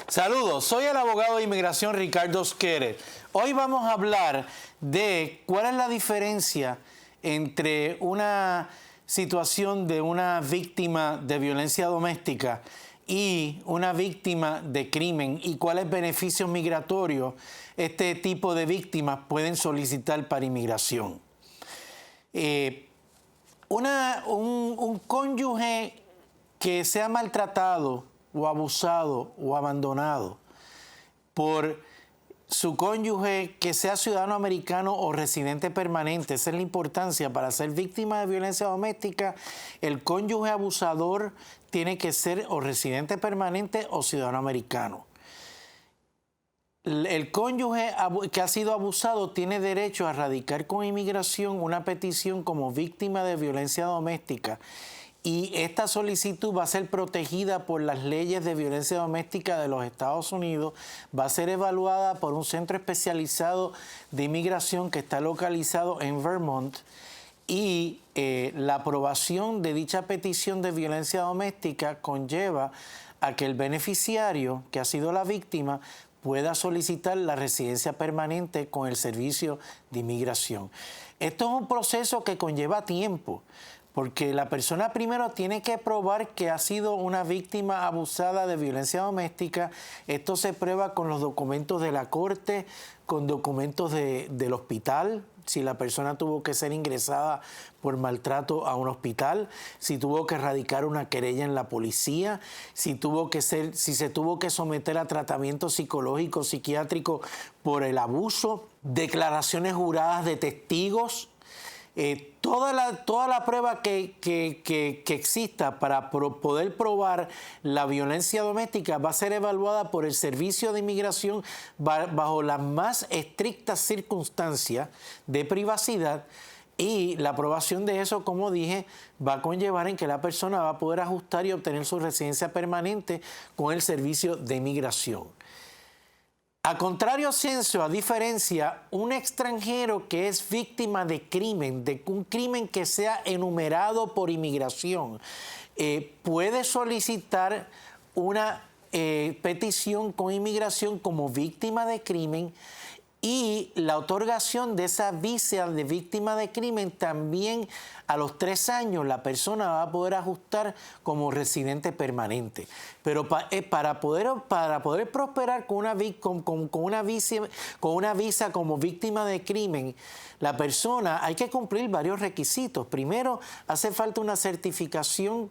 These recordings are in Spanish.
Saludos, soy el abogado de inmigración Ricardo Squerer. Hoy vamos a hablar de cuál es la diferencia entre una situación de una víctima de violencia doméstica y una víctima de crimen y cuáles beneficios migratorios este tipo de víctimas pueden solicitar para inmigración. Un cónyuge que sea maltratado o abusado o abandonado por su cónyuge que sea ciudadano americano o residente permanente. Esa es la importancia. Para ser víctima de violencia doméstica, el cónyuge abusador tiene que ser o residente permanente o ciudadano americano. El cónyuge que ha sido abusado tiene derecho a radicar con inmigración una petición como víctima de violencia doméstica. Y esta solicitud va a ser protegida por las leyes de violencia doméstica de los Estados Unidos, va a ser evaluada por un centro especializado de inmigración que está localizado en Vermont y la aprobación de dicha petición de violencia doméstica conlleva a que el beneficiario, que ha sido la víctima, pueda solicitar la residencia permanente con el servicio de inmigración. Esto es un proceso que conlleva tiempo, porque la persona primero tiene que probar que ha sido una víctima abusada de violencia doméstica. Esto se prueba con los documentos de la corte, con documentos del hospital, si la persona tuvo que ser ingresada por maltrato a un hospital, si tuvo que radicar una querella en la policía, si se tuvo que someter a tratamiento psicológico, psiquiátrico por el abuso, declaraciones juradas de testigos. Toda la prueba que exista para poder probar la violencia doméstica va a ser evaluada por el Servicio de Inmigración bajo las más estrictas circunstancias de privacidad, y la aprobación de eso, como dije, va a conllevar en que la persona va a poder ajustar y obtener su residencia permanente con el Servicio de Inmigración. A contrario censo, a diferencia, un extranjero que es víctima de un crimen que sea enumerado por inmigración, puede solicitar una petición con inmigración como víctima de crimen, y la otorgación de esa visa de víctima de crimen también a los 3 años la persona va a poder ajustar como residente permanente. Pero para poder prosperar con una visa como víctima de crimen, la persona hay que cumplir varios requisitos. Primero, hace falta una certificación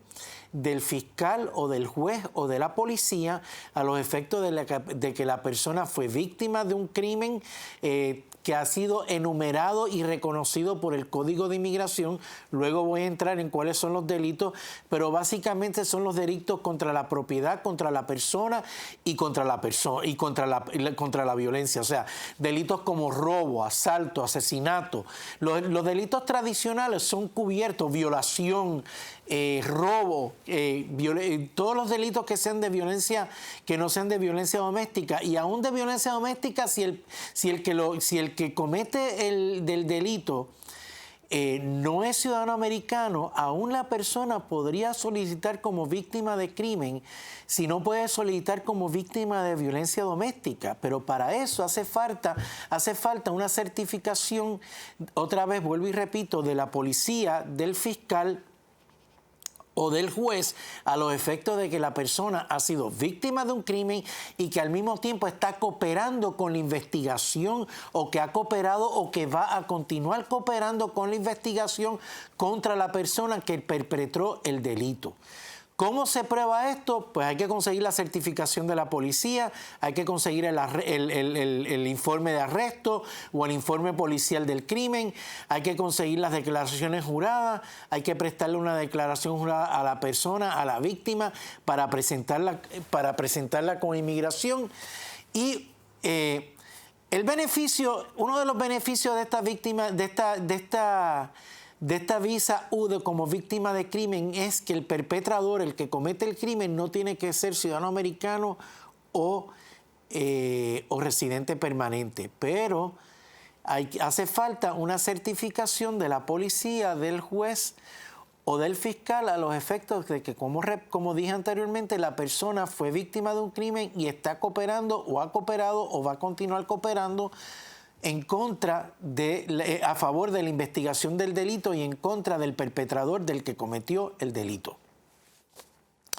del fiscal o del juez o de la policía a los efectos de que la persona fue víctima de un crimen que ha sido enumerado y reconocido por el Código de Inmigración. Luego voy a entrar en cuáles son los delitos, pero básicamente son los delitos contra la propiedad, contra la persona y contra la violencia. O sea, delitos como robo, asalto, asesinato. Los delitos tradicionales son cubiertos: violación, robo, todos los delitos que sean de violencia, que no sean de violencia doméstica, y aún de violencia doméstica si el que comete el delito no es ciudadano americano, aún la persona podría solicitar como víctima de crimen si no puede solicitar como víctima de violencia doméstica. Pero para eso hace falta una certificación, otra vez vuelvo y repito, de la policía, del fiscal o del juez, a los efectos de que la persona ha sido víctima de un crimen y que al mismo tiempo está cooperando con la investigación, o que ha cooperado o que va a continuar cooperando con la investigación contra la persona que perpetró el delito. ¿Cómo se prueba esto? Pues hay que conseguir la certificación de la policía, hay que conseguir el informe de arresto o el informe policial del crimen, hay que conseguir las declaraciones juradas, hay que prestarle una declaración jurada a la persona, a la víctima, para presentarla con inmigración. Y uno de los beneficios de esta víctima, de esta visa U como víctima de crimen, es que el perpetrador, el que comete el crimen, no tiene que ser ciudadano americano o residente permanente, pero hace falta una certificación de la policía, del juez o del fiscal a los efectos de que, como dije anteriormente, la persona fue víctima de un crimen y está cooperando o ha cooperado o va a continuar cooperando a favor de la investigación del delito y en contra del perpetrador del que cometió el delito.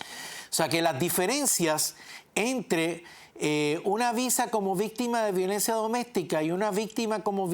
O sea que las diferencias entre una visa como víctima de violencia doméstica y una visa como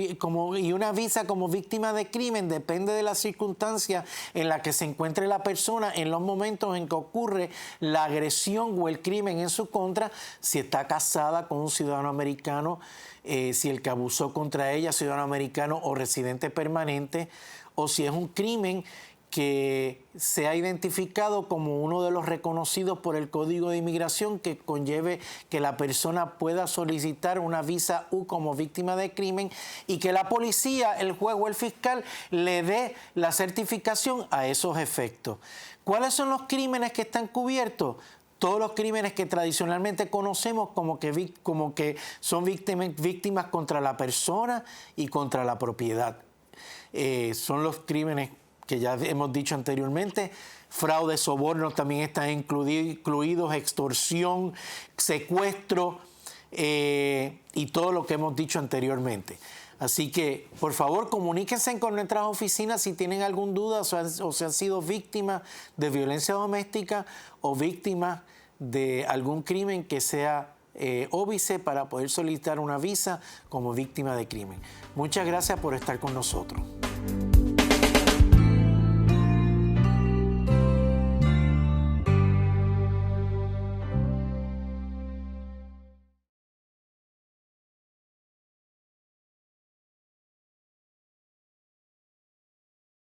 víctima de crimen depende de la circunstancia en la que se encuentre la persona en los momentos en que ocurre la agresión o el crimen en su contra, si está casada con un ciudadano americano, si el que abusó contra ella es ciudadano americano o residente permanente, o si es un crimen que se ha identificado como uno de los reconocidos por el Código de Inmigración que conlleve que la persona pueda solicitar una visa U como víctima de crimen y que la policía, el juez o el fiscal le dé la certificación a esos efectos. ¿Cuáles son los crímenes que están cubiertos? Todos los crímenes que tradicionalmente conocemos como que son víctimas contra la persona y contra la propiedad. Son los crímenes que ya hemos dicho anteriormente. Fraude, soborno también están incluidos, extorsión, secuestro y todo lo que hemos dicho anteriormente. Así que, por favor, comuníquense con nuestras oficinas si tienen alguna duda o si han sido víctimas de violencia doméstica o víctimas de algún crimen que sea óbice para poder solicitar una visa como víctima de crimen. Muchas gracias por estar con nosotros.